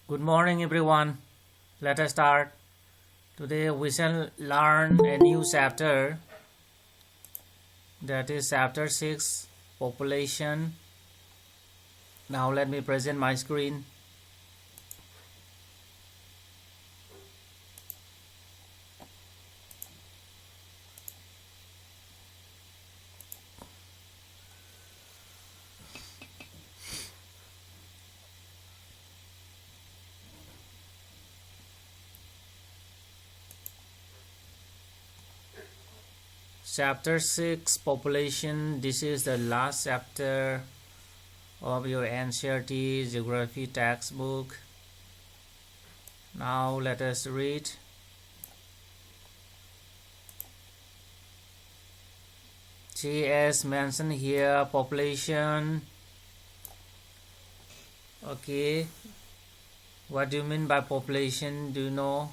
Good morning, everyone. Let us start. Today we shall learn a new chapter, that is chapter 6, population. Now let me present my screen. Chapter 6, population. This is the last chapter of your NCERT geography textbook. Now let us read. As mentioned here, population. Okay, what do you mean by population? Do you know?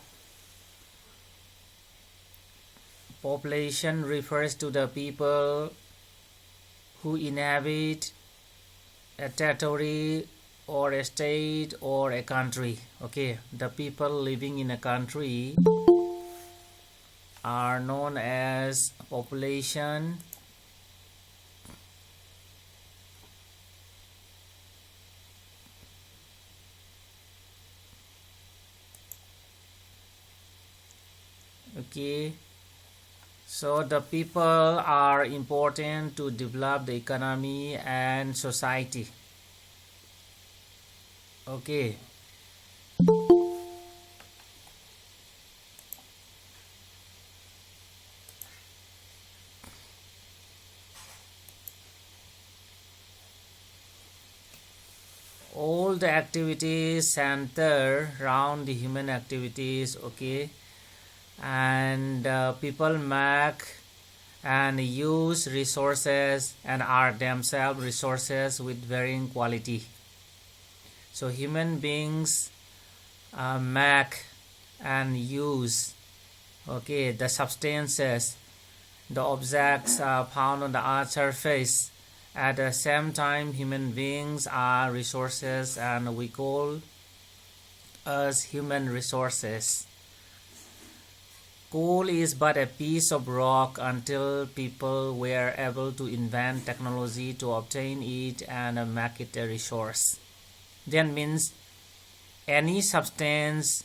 Population refers to the people who inhabit a territory or a state or a country. Okay, the people living in a country are known as population. Okay, so the people are important to develop the economy and society. Okay. All the activities center around the human activities. Okay, and people make and use resources and are themselves resources with varying quality. So human beings make and use, okay, the substances, the objects found on the earth's surface. At the same time, human beings are resources, and we call us human resources. Coal is but a piece of rock until people were able to invent technology to obtain it and make it a resource. Then means any substance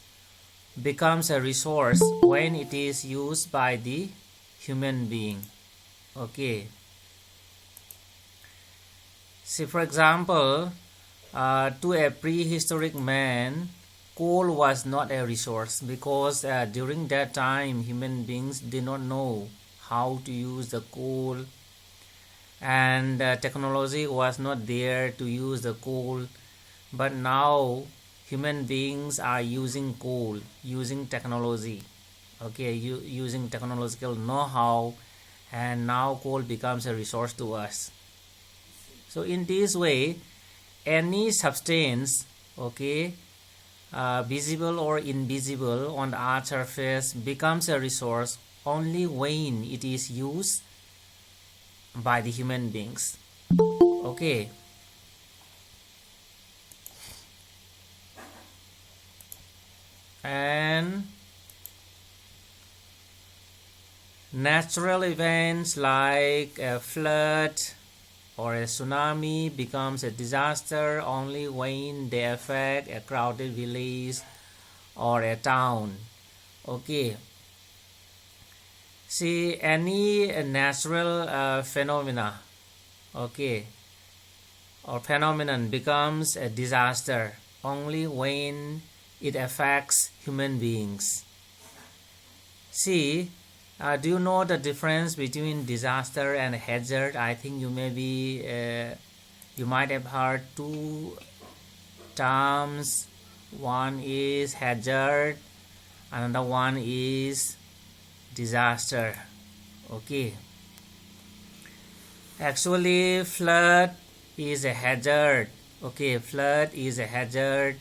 becomes a resource when it is used by the human being. Okay. See, for example, to a prehistoric man, coal was not a resource because during that time human beings did not know how to use the coal, and technology was not there to use the coal. But now human beings are using coal, using technology, okay, using technological know-how, and now coal becomes a resource to us. So in this way, any substance, okay, visible or invisible on the earth's surface becomes a resource only when it is used by the human beings. Okay. And natural events like a flood or a tsunami becomes a disaster only when they affect a crowded village or a town. Okay. See, any natural phenomena, okay, or phenomenon becomes a disaster only when it affects human beings. See, do you know the difference between disaster and hazard? I think you might have heard two terms. One is hazard, another one is disaster. Okay. Actually, flood is a hazard. Okay, flood is a hazard.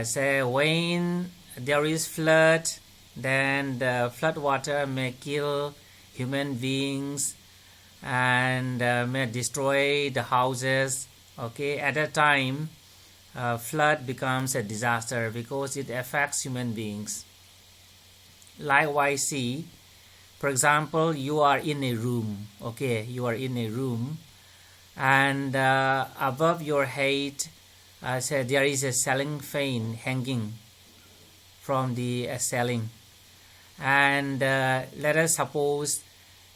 Say when there is flood, then the flood water may kill human beings and may destroy the houses. Okay, at that time flood becomes a disaster because it affects human beings. Likewise, see, for example, you are in a room, okay, you are in a room, and above your head, so there is a ceiling fan hanging from the ceiling, and let us suppose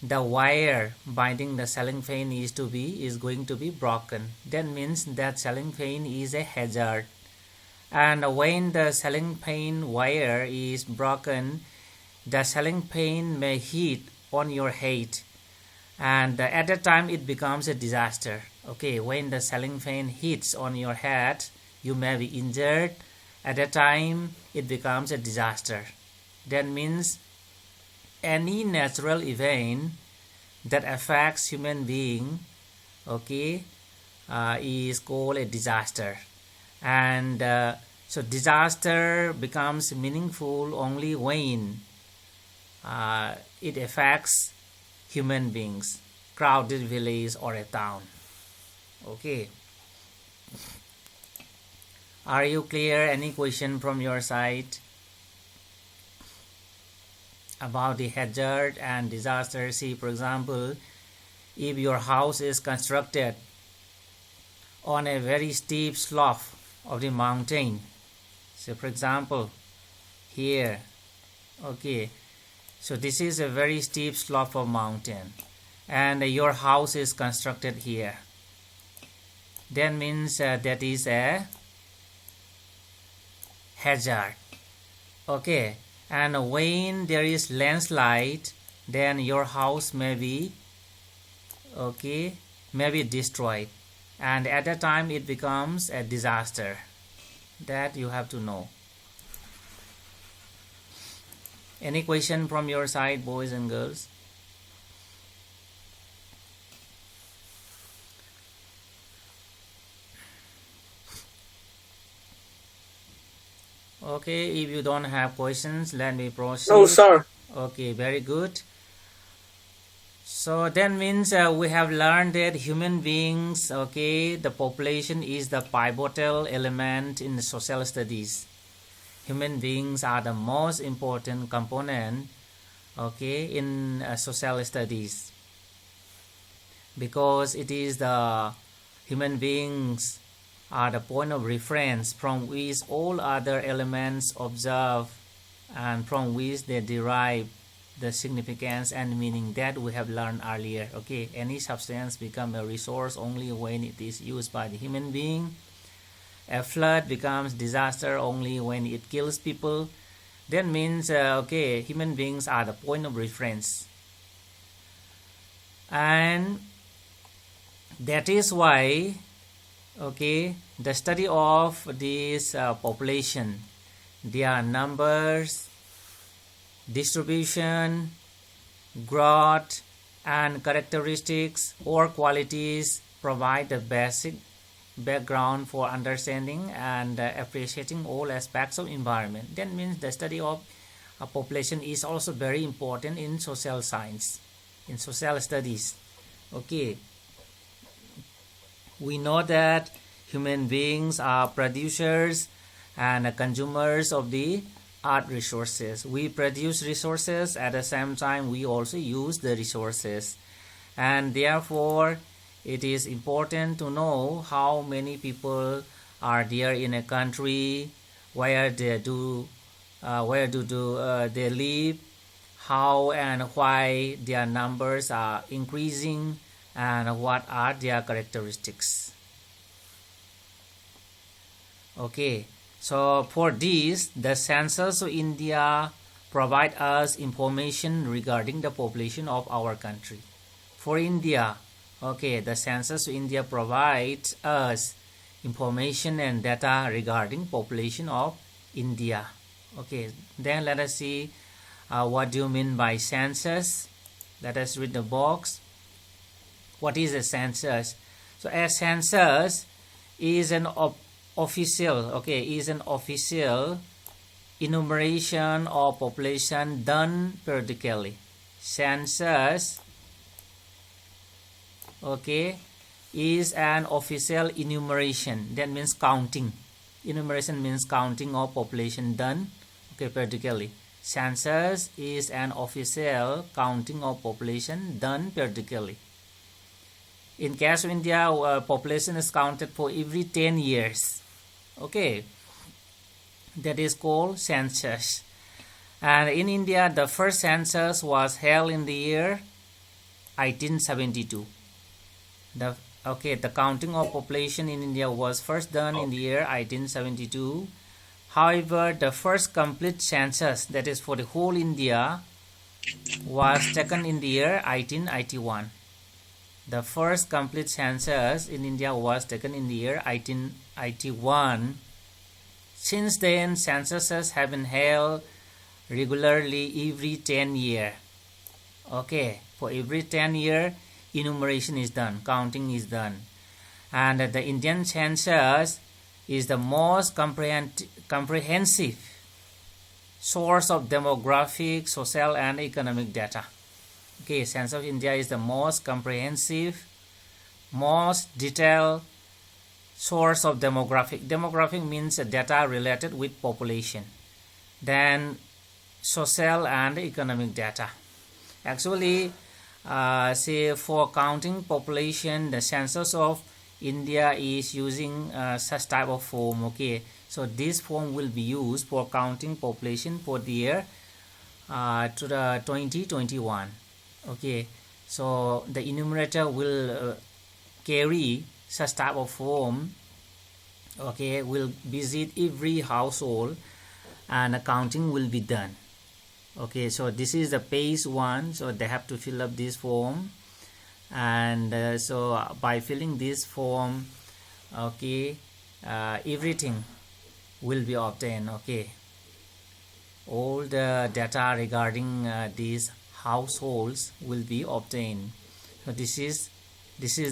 the wire binding the ceiling fan is going to be broken. That means that ceiling fan is a hazard, and when the ceiling fan wire is broken, the ceiling fan may hit on your head, and at that time it becomes a disaster. Okay, when the ceiling fan hits on your head, you may be injured. At that time it becomes a disaster. That means any natural event that affects human being, okay, is called a disaster. And so disaster becomes meaningful only when it affects human beings, crowded village or a town. Okay, are you clear? Any question from your side about the hazard and disaster? See, for example, if your house is constructed on a very steep slope of the mountain, so for example here, okay, so this is a very steep slope of mountain, and your house is constructed here. That means that is a hazard. Okay, and when there is landslide, then your house may be destroyed, and at that time it becomes a disaster. That you have to know. Any question from your side, boys and girls? Okay, if you don't have questions, let me proceed. No, sir. Okay, very good. So that means we have learned that human beings, okay, the population is the pivotal element in the social studies. Human beings are the most important component, okay, in social studies, because it is the human beings are the point of reference from which all other elements observe and from which they derive the significance and meaning that we have learned earlier. Okay, any substance becomes a resource only when it is used by the human being. A flood becomes disaster only when it kills people. That means okay, human beings are the point of reference, and that is why, okay, the study of this population, their numbers, distribution, growth, and characteristics or qualities provide the basic background for understanding and appreciating all aspects of environment. That means the study of a population is also very important in social science, in social studies. Okay, we know that human beings are producers and consumers of the earth resources. We produce resources, at the same time we also use the resources, and therefore it is important to know how many people are there in a country, where they live, how and why their numbers are increasing, and what are their characteristics. Okay, so for this, the census of India provide us information regarding the population of our country. For India, okay, the census of India provides us information and data regarding population of India. Okay, then let us see what do you mean by census. Let us read the box. What is a census? So a census is an official enumeration of population done periodically. Census, okay, is an official enumeration. That means counting. Enumeration means counting of population done, okay, periodically. Census is an official counting of population done periodically. In case of India, population is counted for every 10 years. Okay, that is called census. And in India, the first census was held in the year 1872. The counting of population in India was first done in the year 1872. However, the first complete census, that is for the whole India, was taken in the year 1881. The first complete census in India was taken in the year 1881. Since then, censuses have been held regularly every 10 years. Okay, for every 10 years, enumeration is done, counting is done. And the Indian census is the most comprehensive source of demographic, social and economic data. Okay, Census of India is the most comprehensive, most detailed source of demographic. Demographic means data related with population. Then social and economic data. Actually, say for counting population, the census of India is using such type of form. Okay, so this form will be used for counting population for the year to the 2021. Okay, so the enumerator will carry such type of form. Okay, will visit every household and accounting will be done. Okay, so this is the phase 1, so they have to fill up this form, and so by filling this form, okay, everything will be obtained. Okay, all the data regarding these households will be obtained. So this is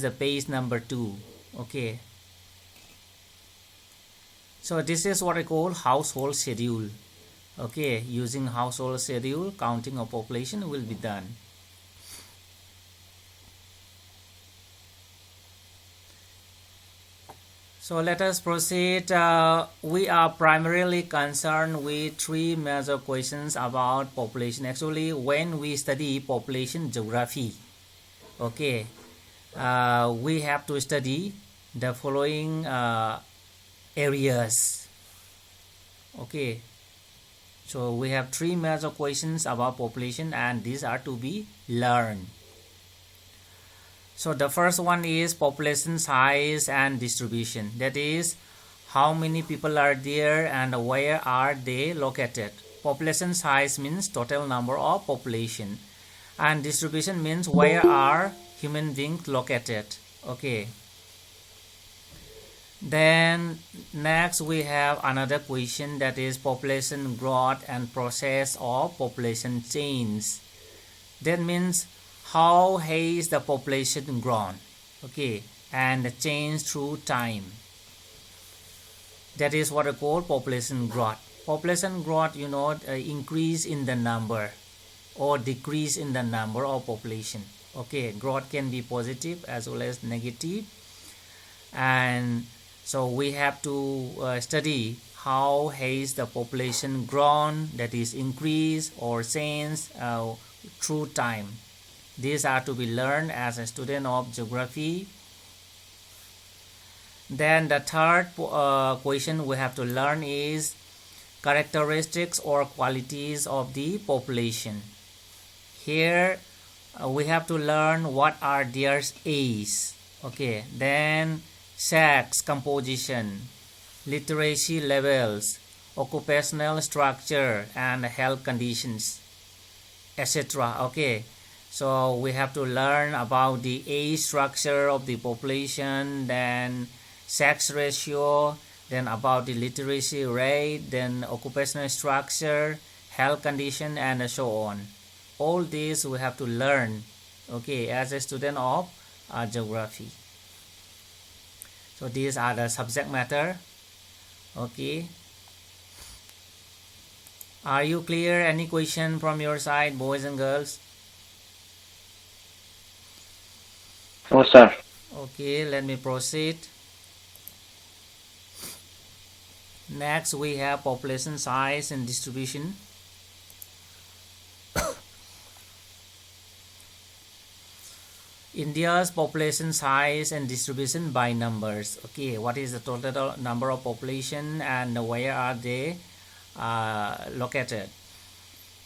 the page number 2. Okay, so this is what I call household schedule. Okay, using household schedule, counting of population will be done. So let us proceed. We are primarily concerned with 3 major questions about population. Actually, when we study population geography, okay, we have to study the following areas. Okay, so we have 3 major questions about population, and these are to be learned. So the first one is population size and distribution. That is, how many people are there and where are they located. Population size means total number of population, and distribution means where are human beings located. Okay. Then next we have another question, that is population growth and process of population change. That means how has the population grown, okay, and changed through time. That is what I call population growth. Population growth, increase in the number or decrease in the number of population. Okay, growth can be positive as well as negative, and so we have to study how has the population grown, that is increased or changed through time. These are to be learned as a student of geography. Then the third question we have to learn is characteristics or qualities of the population. Here we have to learn what are their age. Okay, then sex composition, literacy levels, occupational structure and health conditions, etc. Okay, so we have to learn about the age structure of the population, then sex ratio, then about the literacy rate, then occupational structure, health condition, and so on. All these we have to learn, okay, as a student of geography. So these are the subject matter. Okay, are you clear? Any question from your side, boys and girls? No, sir. Okay, let me proceed. Next we have population size and distribution. India's population size and distribution by numbers. Okay, what is the total number of population and where are they located?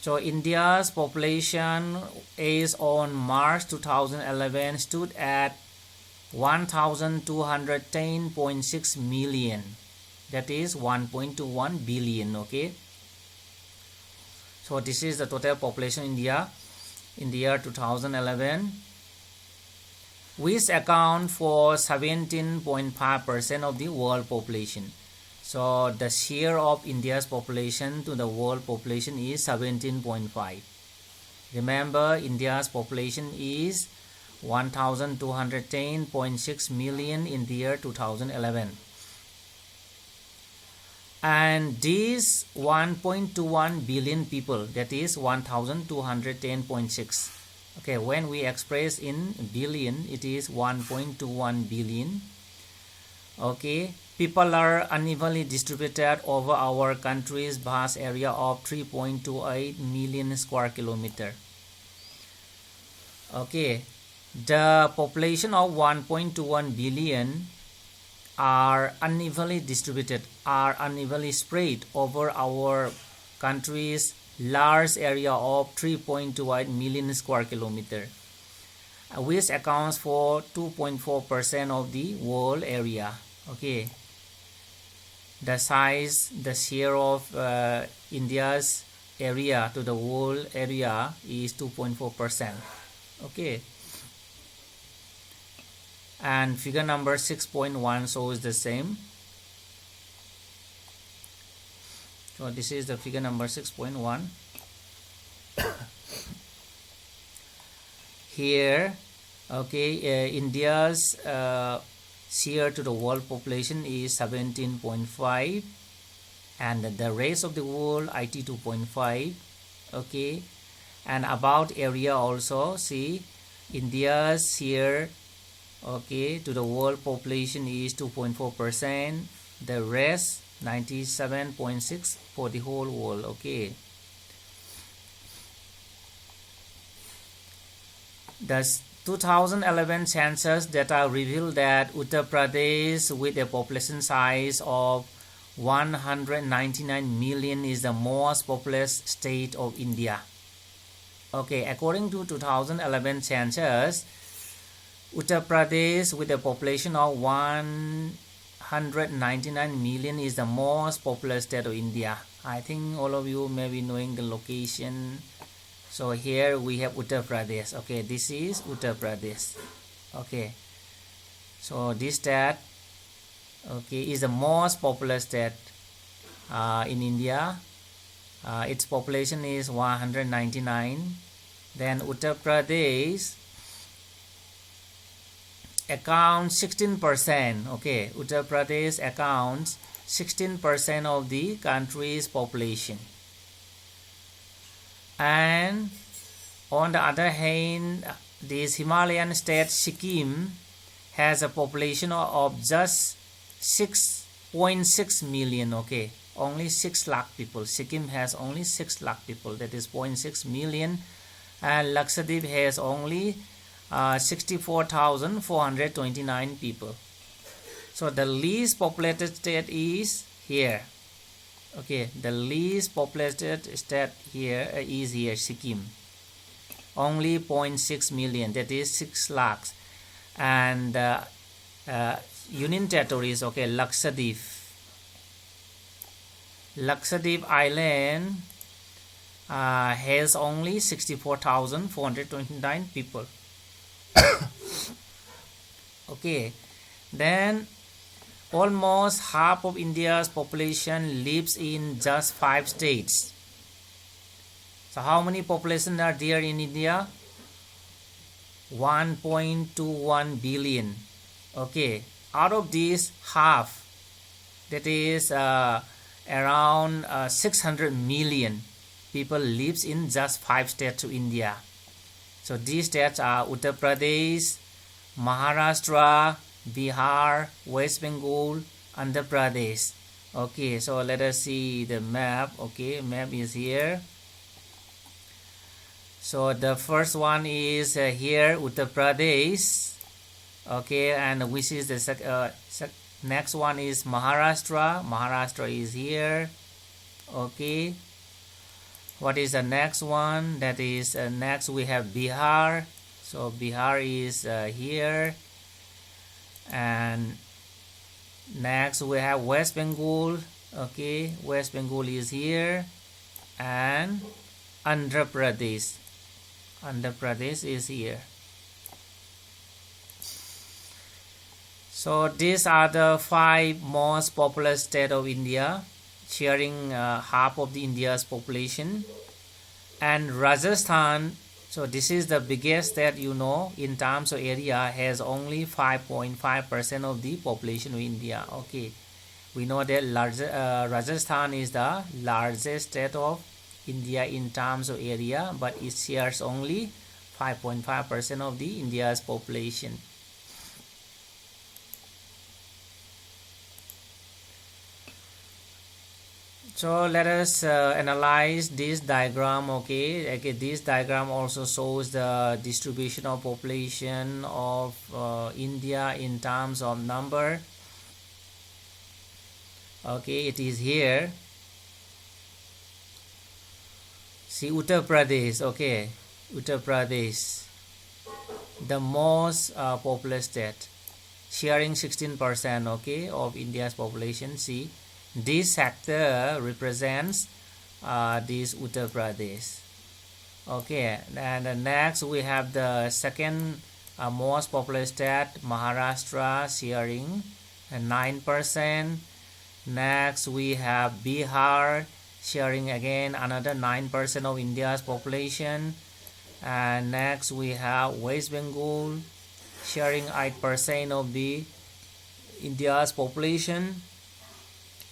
So India's population is on March 2011 stood at 1210.6 million. That is 1.21 billion. Okay, so this is the total population in India in the year 2011, which account for 17.5% of the world population. So the share of India's population to the world population is 17.5. Remember, India's population is 1210.6 million in the year 2011. And these 1.21 billion people, that is 1210.6. Okay, when we express in billion, it is 1.21 billion. Okay, people are unevenly distributed over our country's vast area of 3.28 million square kilometer. Okay, the population of 1.21 billion are unevenly distributed, are unevenly spread over our country's large area of 3.28 million square kilometer, which accounts for 2.4% of the world area. Okay, the size, the share of India's area to the world area is 2.4%. Okay, and figure number 6.1 shows the same. So this is the figure number 6.1. Here, okay, India's share to the world population is 17.5, and the rest of the world 82.5. Okay, and about area also, see, India's share, okay, to the world population is 2.4%. The rest 97.6 for the whole world. Okay, the 2011 census data revealed that Uttar Pradesh, with a population size of 199 million, is the most populous state of India. Okay, according to 2011 census, Uttar Pradesh, with a population of 199 million, is the most populous state of India. I think all of you may be knowing the location. So here we have Uttar Pradesh. Okay, this is Uttar Pradesh. Okay, so this state, okay, is the most populous state in India. Its population is 199. Then Uttar Pradesh accounts 16%. Okay, Uttar Pradesh accounts 16% of the country's population. And on the other hand, this Himalayan state Sikkim has a population of just 6.6 million. Okay, only 6 lakh people. Sikkim has only 6 lakh people, that is 0.6 million. And Lakshadweep has only 64,429 people. So the least populated state is here. Okay, the least populated state here is here, Sikkim. Only 0.6 million, that is 6 lakhs. And Union territories, okay, Lakshadweep. Lakshadweep Island has only 64,429 people. Okay, then almost half of India's population lives in just 5 states. So how many population are there in India? 1.21 billion. Okay, out of this, half, that is around 600 million people lives in just 5 states of India. So these states are Uttar Pradesh, Maharashtra, Bihar, West Bengal, Andhra Pradesh. Okay, so let us see the map. Okay, map is here. So the first one is here, Uttar Pradesh. Okay, and which is the next one is Maharashtra. Maharashtra is here. Okay, what is the next one? That is next we have Bihar. So Bihar is here, and next we have West Bengal. Okay, West Bengal is here, and Andhra Pradesh. Andhra Pradesh is here. So these are the 5 most populous states of India, sharing half of the India's population. And Rajasthan, so this is the biggest state, you know, in terms of area, has only 5.5% of the population of India. Okay, we know that Rajasthan is the largest state of India in terms of area, but it shares only 5.5% of the India's population. So let us analyze this diagram. Okay, this diagram also shows the distribution of population of India in terms of number. Okay, it is here. See Uttar Pradesh. Okay, Uttar Pradesh, the most populous state, sharing 16%. Okay, of India's population. See, this sector represents this Uttar Pradesh. Okay, and next we have the second most populous state, Maharashtra, sharing 9%. Next we have Bihar, sharing again another 9% of India's population. And next we have West Bengal, sharing 8% of the India's population.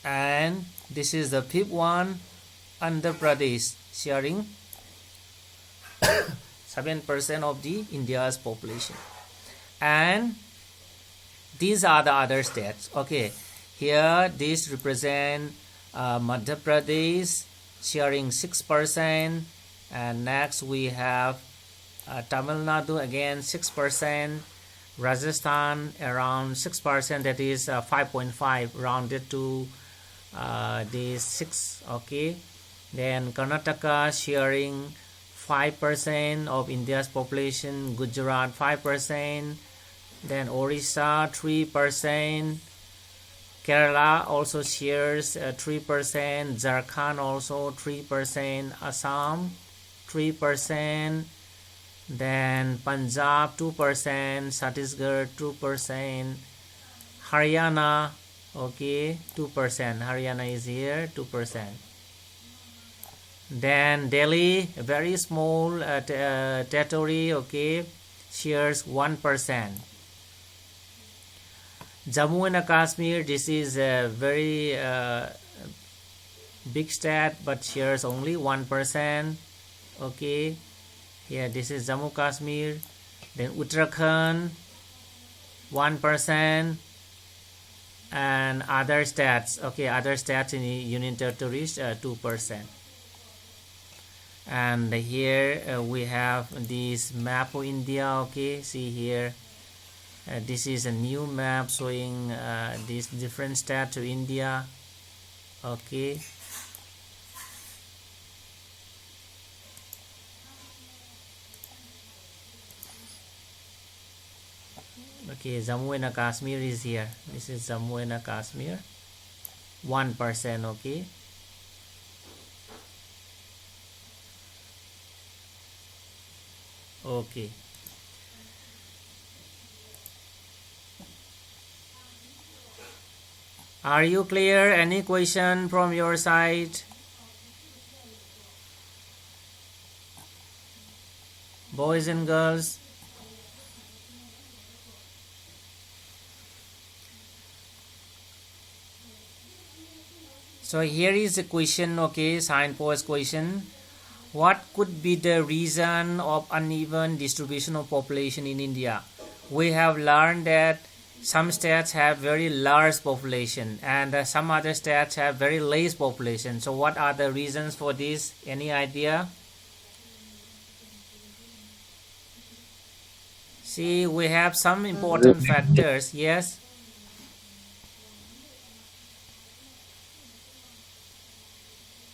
And this is the 5th one, Andhra Pradesh, sharing 7% of the India's population. And these are the other states. Okay, here this represent Madhya Pradesh, sharing 6%. And next we have Tamil Nadu, again 6%. Rajasthan around 6%, that is 5.5 rounded to this 6. Okay, then Karnataka sharing 5% of India's population, Gujarat 5%, then Orissa 3%, Kerala also shares 3%, Jharkhand also 3%, Assam 3%, then Punjab 2%, Chhattisgarh 2%, Haryana, okay, 2%. Haryana is here, 2%. Then Delhi, a very small territory, okay, shares 1%. Jammu and Kashmir, this is a very big state, but shares only 1%. Okay, here this is Jammu Kashmir. Then Uttarakhand 1%, and other states, okay, other states in the Union Territories 2%. And here we have this map of India. Okay, see here, this is a new map showing these different states of India. Okay, okay, Jammu and Kashmir is here. This is Jammu and Kashmir, 1%. Okay, okay. Are you clear? Any question from your side? Boys and girls? So here is a question, okay, sign post question. What could be the reason of uneven distribution of population in India? We have learned that some states have very large population, and some other states have very less population. So what are the reasons for this? Any idea? See, we have some important factors. Yes.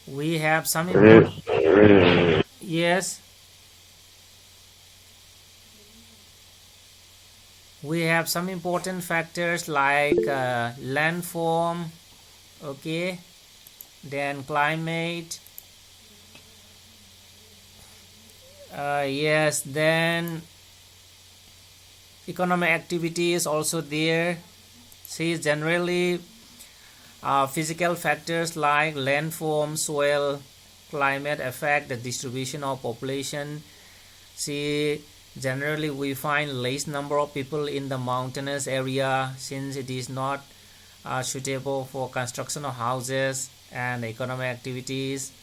We have some important. Yes. We have some important factors like landform, okay, then climate, yes, then economic activity is also there. See, generally physical factors like landform, soil, climate affect the distribution of population. See, generally we find less number of people in the mountainous area since it is not suitable for construction of houses and economic activities.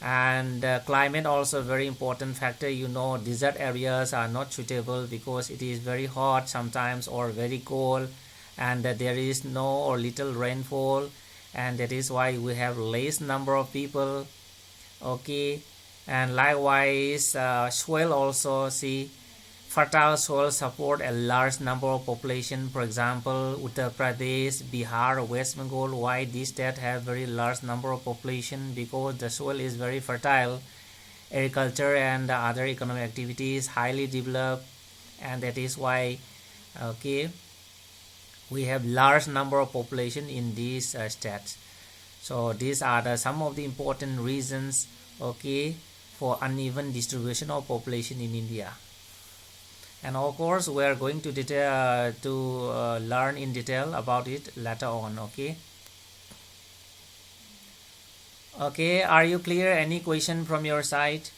And climate also a very important factor. You know, desert areas are not suitable because it is very hot sometimes or very cold, and there is no or little rainfall, and that is why we have less number of people, okay. And likewise soil also, see, fertile soil support a large number of population. For example, Uttar Pradesh, Bihar, West Bengal. Why these states have very large number of population? Because the soil is very fertile, agriculture and other economic activities highly developed, and that is why, okay, we have large number of population in these states. So these are some of the important reasons, okay, for uneven distribution of population in India. And of course we are going to learn in detail about it later on, okay. Okay, are you clear? Any question from your side?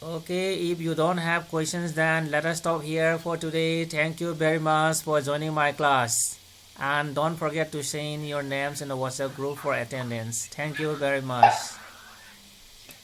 Okay, if you don't have questions, then let us stop here for today. Thank you very much for joining my class. And don't forget to send your names in the WhatsApp group for attendance. Thank you very much.